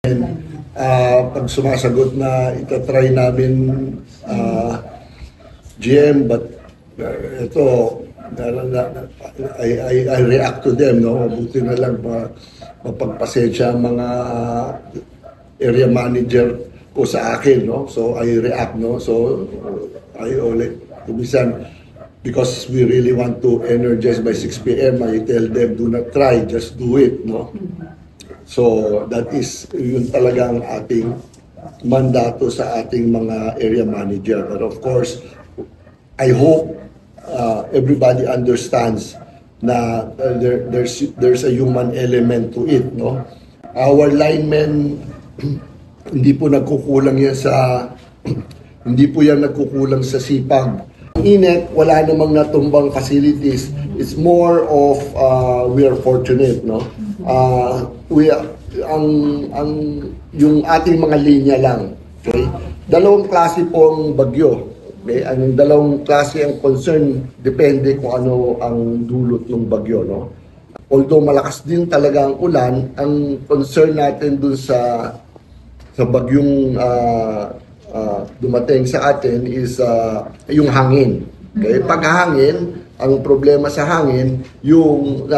Pag sumasagot na itatry namin GM, but ito, I react to them, no? Buti na lang mapagpasensya ang mga area manager ko sa akin, no? So I react, no? So I only, kumisan, because we really want to energize by 6 p.m., I tell them, do not try, just do it, no? So that is yun talagang ating mandato sa ating mga area manager. But of course, I hope everybody understands na there's a human element to it, no? Our linemen, hindi po nagkukulang yan sa hindi po yan nagkukulang sa sipag. Init, wala namang natumbang facilities. It's more of we are fortunate, no? Yung ating mga linya lang, okay? Dalawang klase po ang bagyo. Okay? Ang dalawang klase ang concern, depende kung ano ang dulot ng bagyo, no? Although malakas din talaga ang ulan, ang concern natin dun sa bagyong dumating sa atin is yung hangin. Okay? Pag hangin, ang problema sa hangin, yung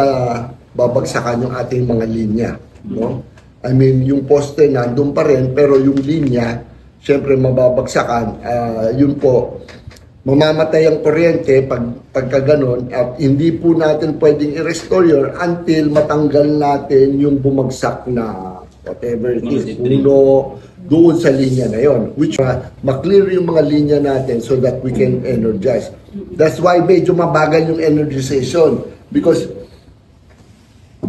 babagsakan yung ating mga linya, no? I mean, yung poste nandun pa rin, pero yung linya, syempre mababagsakan. Yun po, mamamatay ang kuryente pagka ganun, at hindi po natin pwedeng i-restore yun until matanggal natin yung bumagsak na whatever it is, uno, doon sa linya na yon, which maklear yung mga linya natin so that we can energize. That's why medyo mabagal yung energization, because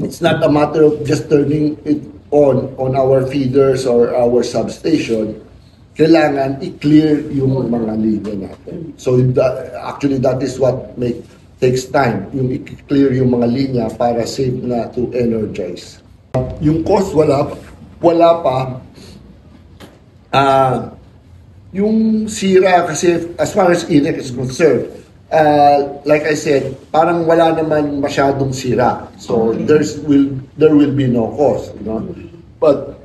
it's not a matter of just turning it on our feeders or our substation. Kailangan i-clear yung mga linya natin. So actually that is what takes time, yung i-clear yung mga linya para safe na to energize. Yung cost wala pa. Yung sira kasi as far as INEC is concerned, like I said, parang wala naman masyadong sira. So there will be no cost, you know. But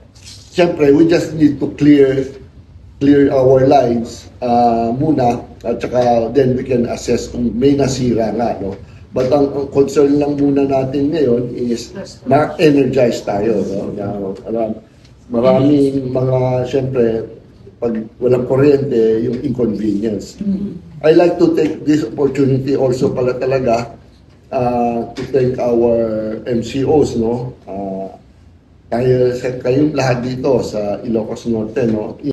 siyempre, we just need to clear our lines muna, at saka then we can assess kung may nasira nga, no. But ang concern lang muna natin ngayon is ma-energize tayo, no. Maraming mga, siyempre, pag walang kuryente, yung inconvenience. I like to take this opportunity also pala talaga to thank our MCOs, no? Kayong lahat dito sa Ilocos Norte, no?